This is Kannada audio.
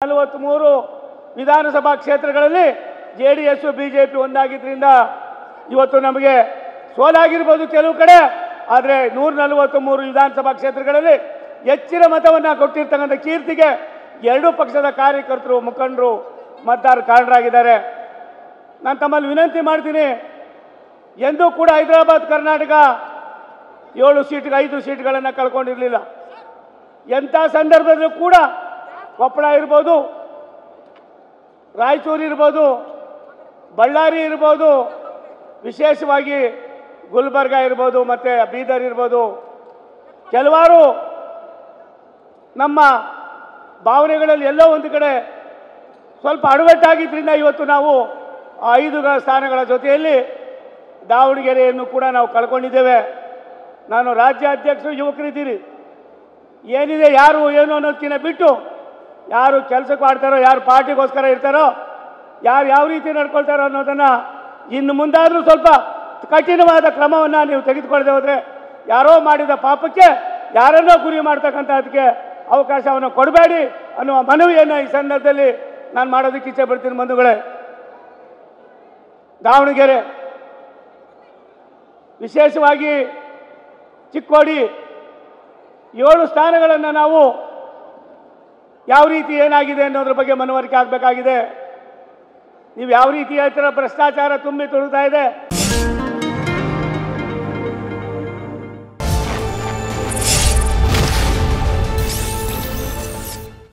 43 ವಿಧಾನಸಭಾ ಕ್ಷೇತ್ರಗಳಲ್ಲಿ ಜೆಡಿಎಸ್ ಬಿಜೆಪಿ ಒಂದಾಗಿದ್ದರಿಂದ ಇವತ್ತು ನಮಗೆ ಸೋಲಾಗಿರಬಹುದು ಕೆಲವು ಕಡೆ. ಆದರೆ 143 ವಿಧಾನಸಭಾ ಕ್ಷೇತ್ರಗಳಲ್ಲಿ ಹೆಚ್ಚಿನ ಮತವನ್ನು ಕೊಟ್ಟಿರ್ತಕ್ಕಂಥ ಕೀರ್ತಿಗೆ ಎರಡೂ ಪಕ್ಷದ ಕಾರ್ಯಕರ್ತರು ಮುಖಂಡರು ಮತದಾರರು ಕಾರಣರಾಗಿದ್ದಾರೆ. ನಾನು ತಮ್ಮಲ್ಲಿ ವಿನಂತಿ ಮಾಡ್ತೀನಿ, ಎಂದೂ ಕೂಡ ಹೈದರಾಬಾದ್ ಕರ್ನಾಟಕ 7 ಸೀಟ್ಗೆ 5 ಸೀಟ್ಗಳನ್ನು ಕಳ್ಕೊಂಡಿರಲಿಲ್ಲ. ಎಂಥ ಸಂದರ್ಭದಲ್ಲೂ ಕೂಡ ಕೊಪ್ಪಳ ಇರ್ಬೋದು, ರಾಯಚೂರು ಇರ್ಬೋದು, ಬಳ್ಳಾರಿ ಇರ್ಬೋದು, ವಿಶೇಷವಾಗಿ ಗುಲ್ಬರ್ಗ ಇರ್ಬೋದು, ಮತ್ತು ಬೀದರ್ ಇರ್ಬೋದು, ಕೆಲವಾರು ನಮ್ಮ ಭಾವನೆಗಳಲ್ಲಿ ಎಲ್ಲೋ ಒಂದು ಕಡೆ ಸ್ವಲ್ಪ ಅಡವಟ್ಟಾಗಿದ್ದರಿಂದ ಇವತ್ತು ನಾವು 5 ಸ್ಥಾನಗಳ ಜೊತೆಯಲ್ಲಿ ದಾವಣಗೆರೆಯನ್ನು ಕೂಡ ನಾವು ಕಳ್ಕೊಂಡಿದ್ದೇವೆ. ನಾನು ರಾಜ್ಯಾಧ್ಯಕ್ಷರು, ಯುವಕರಿದ್ದೀರಿ, ಏನಿದೆ ಯಾರು ಏನು ಅನ್ನೋದಕ್ಕಿಂತ ಬಿಟ್ಟು ಯಾರು ಕೆಲಸಕ್ಕೆ ಮಾಡ್ತಾರೋ, ಯಾರು ಪಾರ್ಟಿಗೋಸ್ಕರ ಇರ್ತಾರೋ, ಯಾರು ಯಾವ ರೀತಿ ನಡ್ಕೊಳ್ತಾರೋ ಅನ್ನೋದನ್ನು ಇನ್ನು ಮುಂದಾದರೂ ಸ್ವಲ್ಪ ಕಠಿಣವಾದ ಕ್ರಮವನ್ನು ನೀವು ತೆಗೆದುಕೊಳ್ಳದೆ ಹೋದರೆ ಯಾರೋ ಮಾಡಿದ ಪಾಪಕ್ಕೆ ಯಾರನ್ನೋ ಗುರಿ ಮಾಡ್ತಕ್ಕಂಥದ್ದಕ್ಕೆ ಅವಕಾಶವನ್ನು ಕೊಡಬೇಡಿ ಅನ್ನುವ ಮನವಿಯನ್ನು ಈ ಸಂದರ್ಭದಲ್ಲಿ ನಾನು ಮಾಡೋದಕ್ಕೆ ಇಚ್ಛೆ ಪಡ್ತೀನಿ. ಬಂಧುಗಳೇ, ದಾವಣಗೆರೆ ವಿಶೇಷವಾಗಿ ಚಿಕ್ಕೋಡಿ 7 ಸ್ಥಾನಗಳನ್ನು ನಾವು ಯಾವ ರೀತಿ ಏನಾಗಿದೆ ಅನ್ನೋದ್ರ ಬಗ್ಗೆ ಮನವರಿಕೆ ಆಗಬೇಕಾಗಿದೆ. ನೀವು ಯಾವ ರೀತಿ ಹೇಳ್ತೀರ, ಭ್ರಷ್ಟಾಚಾರ ತುಂಬಿ ತುಳುತ್ತಾ ಇದೆ,